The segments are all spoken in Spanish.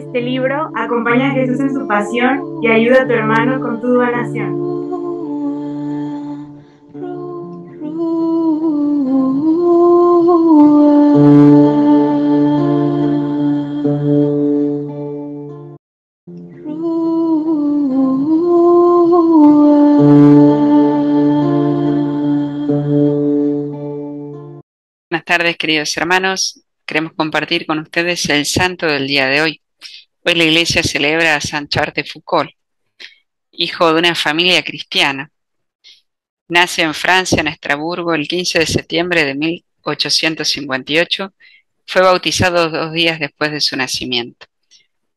este libro, acompaña a Jesús en su pasión y ayuda a tu hermano con tu donación. Buenas tardes, queridos hermanos. Queremos compartir con ustedes el santo del día de hoy. Hoy la iglesia celebra a San Charles de Foucauld, hijo de una familia cristiana. Nace en Francia, en Estrasburgo, el 15 de septiembre de 1858. Fue bautizado 2 días después de su nacimiento.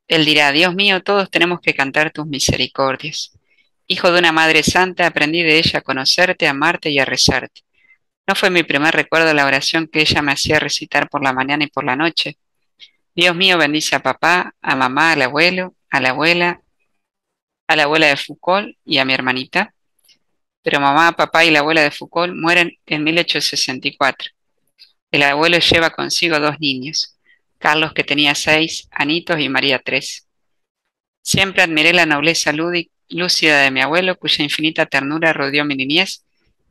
Él dirá: Dios mío, todos tenemos que cantar tus misericordias. Hijo de una madre santa, aprendí de ella a conocerte, a amarte y a rezarte. No fue mi primer recuerdo la oración que ella me hacía recitar por la mañana y por la noche. Dios mío, bendice a papá, a mamá, al abuelo, a la abuela de Foucauld y a mi hermanita. Pero mamá, papá y la abuela de Foucauld mueren en 1864. El abuelo lleva consigo 2 niños, Carlos, que tenía 6 anitos, y María 3. Siempre admiré la nobleza lúcida de mi abuelo, cuya infinita ternura rodeó mi niñez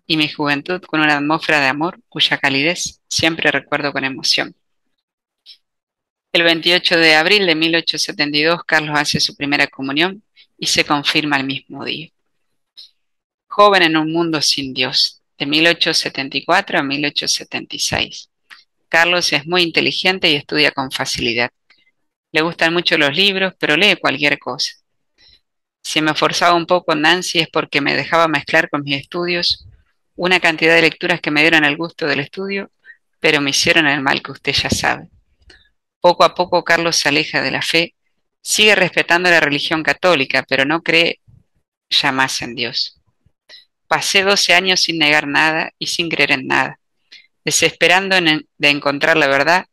y mi juventud con una atmósfera de amor cuya calidez siempre recuerdo con emoción. El 28 de abril de 1872, Carlos hace su primera comunión y se confirma el mismo día. Joven en un mundo sin Dios, de 1874 a 1876. Carlos es muy inteligente y estudia con facilidad. Le gustan mucho los libros, pero lee cualquier cosa. Si me forzaba un poco Nancy es porque me dejaba mezclar con mis estudios una cantidad de lecturas que me dieron el gusto del estudio, pero me hicieron el mal que usted ya sabe. Poco a poco Carlos se aleja de la fe, sigue respetando la religión católica, pero no cree ya más en Dios. Pasé 12 años sin negar nada y sin creer en nada, desesperando de encontrar la verdad,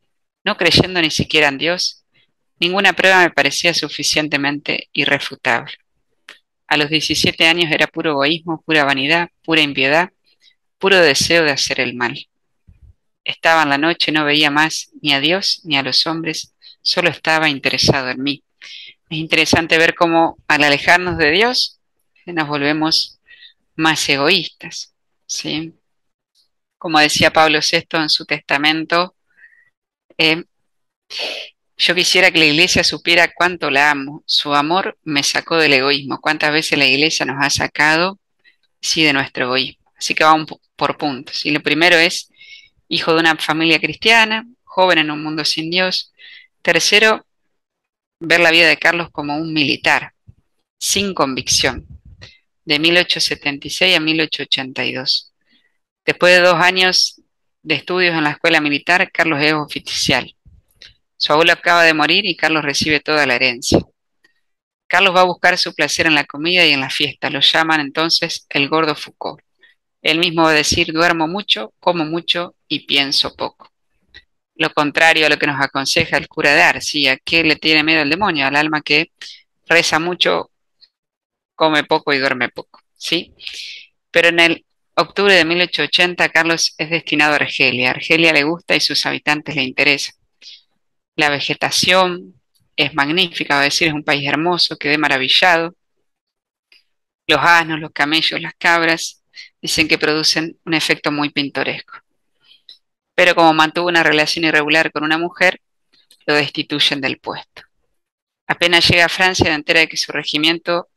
no creyendo ni siquiera en Dios. Ninguna prueba me parecía suficientemente irrefutable. A los 17 años era puro egoísmo, pura vanidad, pura impiedad, puro deseo de hacer el mal. Estaba en la noche, no veía más ni a Dios ni a los hombres, solo estaba interesado en mí. Es interesante ver cómo al alejarnos de Dios nos volvemos más egoístas, ¿sí? Como decía Pablo VI en su testamento, eh, yo quisiera que la iglesia supiera cuánto la amo. Su amor me sacó del egoísmo. ¿Cuántas veces la iglesia nos ha sacado, sí, de nuestro egoísmo? Así que vamos por puntos. Y lo primero es hijo de una familia cristiana, joven en un mundo sin Dios. Tercero, ver la vida de Carlos como un militar, sin convicción, de 1876 a 1882. Después de 2 años de estudios en la escuela militar, Carlos es oficial. Su abuelo acaba de morir y Carlos recibe toda la herencia. Carlos va a buscar su placer en la comida y en la fiesta. Lo llaman entonces el gordo Foucauld. Él mismo va a decir: duermo mucho, como mucho y pienso poco. Lo contrario a lo que nos aconseja el cura de Ars. ¿Sí? ¿A qué le tiene miedo el demonio? Al alma que reza mucho, come poco y duerme poco. ¿Sí? Pero en el octubre de 1880, Carlos es destinado a Argelia. Argelia le gusta y sus habitantes le interesan. La vegetación es magnífica, va a decir, es un país hermoso, quedé maravillado. Los asnos, los camellos, las cabras, dicen que producen un efecto muy pintoresco. Pero como mantuvo una relación irregular con una mujer, lo destituyen del puesto. Apenas llega a Francia, se entera de que su regimiento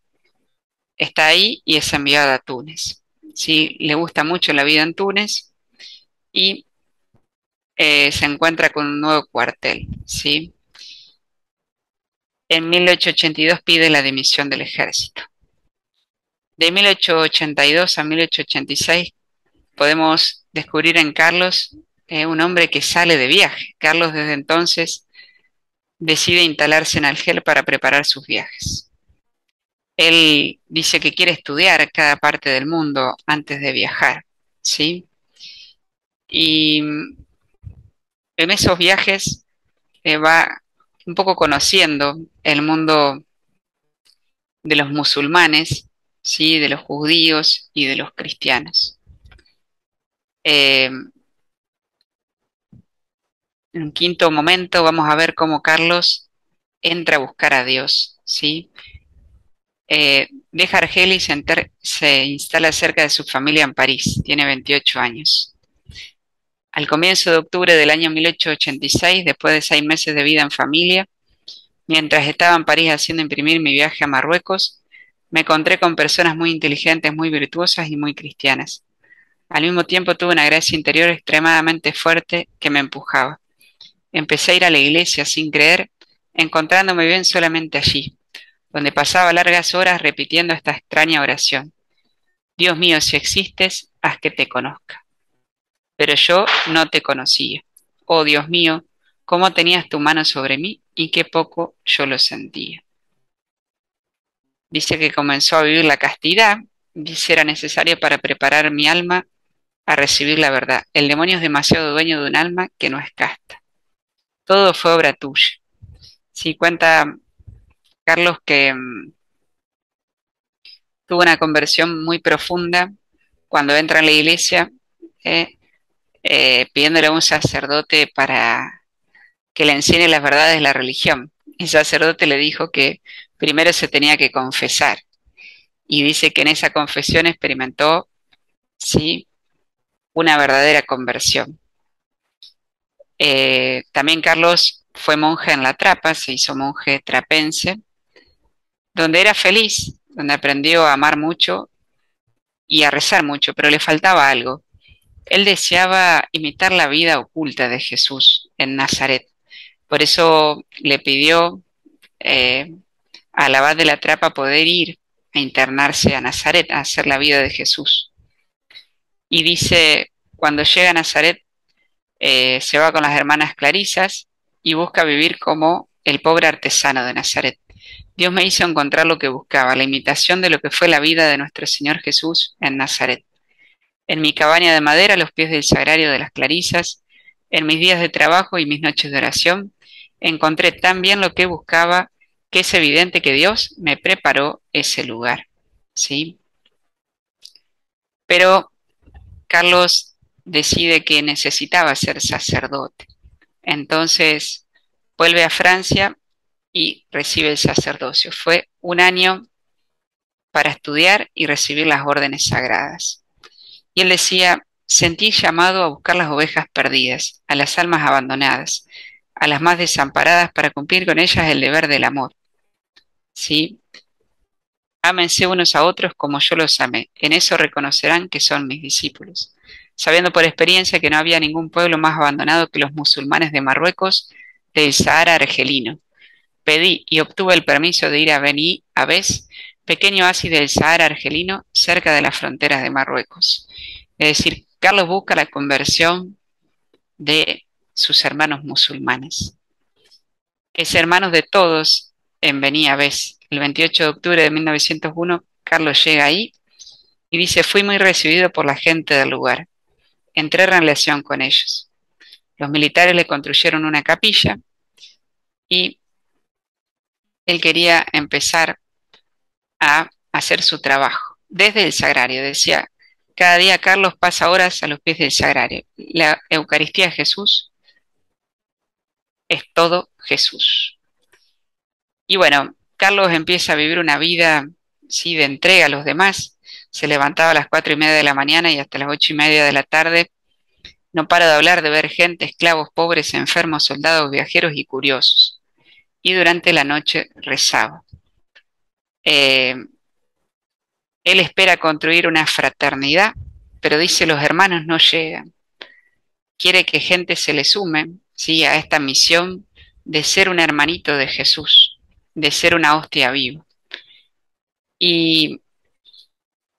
está ahí y es enviado a Túnez. ¿Sí? Le gusta mucho la vida en Túnez y se encuentra con un nuevo cuartel. ¿Sí? En 1882 pide la dimisión del ejército. De 1882 a 1886 podemos descubrir en Carlos un hombre que sale de viaje. Carlos desde entonces decide instalarse en Argel para preparar sus viajes. Él dice que quiere estudiar cada parte del mundo antes de viajar, ¿sí? Y en esos viajes va un poco conociendo el mundo de los musulmanes, ¿sí? De los judíos y de los cristianos. En un quinto momento vamos a ver cómo Carlos entra a buscar a Dios, ¿sí? Deja Argel y se instala cerca de su familia en París, tiene 28 años. Al comienzo de octubre del año 1886, después de 6 meses de vida en familia, mientras estaba en París haciendo imprimir mi viaje a Marruecos, me encontré con personas muy inteligentes, muy virtuosas y muy cristianas. Al mismo tiempo tuve una gracia interior extremadamente fuerte que me empujaba. Empecé a ir a la iglesia sin creer, encontrándome bien solamente allí, donde pasaba largas horas repitiendo esta extraña oración. Dios mío, si existes, haz que te conozca. Pero yo no te conocía. Oh Dios mío, cómo tenías tu mano sobre mí y qué poco yo lo sentía. Dice que comenzó a vivir la castidad, dice era necesario para preparar mi alma a recibir la verdad. El demonio es demasiado dueño de un alma que no es casta. Todo fue obra tuya. Sí, cuenta Carlos que tuvo una conversión muy profunda cuando entra en la iglesia, eh, pidiéndole a un sacerdote para que le enseñe las verdades de la religión. El sacerdote le dijo que primero se tenía que confesar y dice que en esa confesión experimentó, sí, una verdadera conversión. También Carlos fue monje en La Trapa, se hizo monje trapense, donde era feliz, donde aprendió a amar mucho y a rezar mucho, pero le faltaba algo. Él deseaba imitar la vida oculta de Jesús en Nazaret. Por eso le pidió eh, al abad de La Trapa poder ir a internarse a Nazaret, a hacer la vida de Jesús. Y dice, cuando llega a Nazaret, se va con las hermanas Clarisas y busca vivir como el pobre artesano de Nazaret. Dios me hizo encontrar lo que buscaba, la imitación de lo que fue la vida de nuestro Señor Jesús en Nazaret. En mi cabaña de madera, a los pies del sagrario de las Clarisas, en mis días de trabajo y mis noches de oración, encontré tan bien lo que buscaba que es evidente que Dios me preparó ese lugar. ¿Sí? Pero Carlos decide que necesitaba ser sacerdote. Entonces vuelve a Francia y recibe el sacerdocio. Fue un año para estudiar y recibir las órdenes sagradas. Y él decía, sentí llamado a buscar las ovejas perdidas, a las almas abandonadas, a las más desamparadas para cumplir con ellas el deber del amor. ¿Sí? Ámense unos a otros como yo los amé. En eso reconocerán que son mis discípulos. Sabiendo por experiencia que no había ningún pueblo más abandonado que los musulmanes de Marruecos, del Sahara argelino. Pedí y obtuve el permiso de ir a Beni Abbes, pequeño oasis del Sahara argelino, cerca de las fronteras de Marruecos. Es decir, Carlos busca la conversión de sus hermanos musulmanes. Es hermanos de todos en Beni Abbes. El 28 de octubre de 1901, Carlos llega ahí y dice, fui muy recibido por la gente del lugar. Entré en relación con ellos. Los militares le construyeron una capilla y él quería empezar a hacer su trabajo. Desde el sagrario, decía, cada día Carlos pasa horas a los pies del sagrario. La Eucaristía de Jesús es todo Jesús. Y bueno, Carlos empieza a vivir una vida, sí, de entrega a los demás. Se levantaba a las 4:30 de la mañana y hasta las 8:30 de la tarde. No para de hablar, de ver gente, esclavos, pobres, enfermos, soldados, viajeros y curiosos. Y durante la noche rezaba. Eh, Él espera construir una fraternidad, pero dice los hermanos no llegan. Quiere que gente se le sume, ¿sí?, a esta misión de ser un hermanito de Jesús, de ser una hostia viva. Y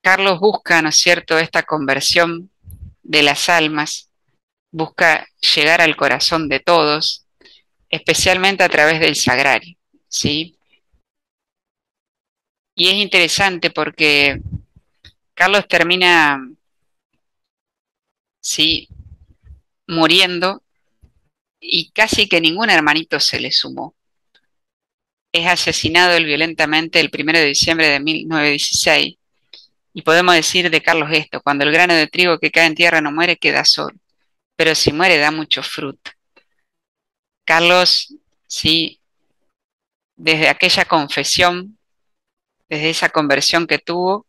Carlos busca, ¿no es cierto?, esta conversión de las almas, busca llegar al corazón de todos, especialmente a través del sagrario, ¿sí? Y es interesante porque Carlos termina, sí, muriendo y casi que ningún hermanito se le sumó. Es asesinado él violentamente el 1 de diciembre de 1916 y podemos decir de Carlos esto, cuando el grano de trigo que cae en tierra no muere queda solo, pero si muere da mucho fruto. Carlos, sí, desde aquella confesión, desde esa conversión que tuvo,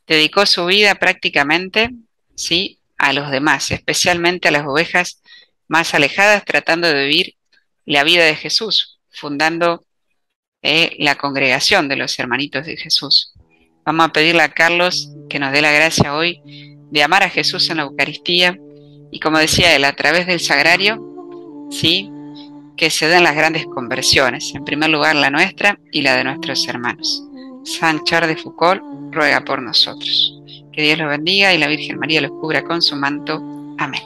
dedicó su vida prácticamente, ¿sí?, a los demás, especialmente a las ovejas más alejadas, tratando de vivir la vida de Jesús, fundando la congregación de los hermanitos de Jesús. Vamos a pedirle a Carlos que nos dé la gracia hoy de amar a Jesús en la Eucaristía y, como decía él, a través del sagrario, ¿sí?, que se den las grandes conversiones, en primer lugar la nuestra y la de nuestros hermanos. San Charles de Foucauld ruega por nosotros. Que Dios los bendiga y la Virgen María los cubra con su manto. Amén.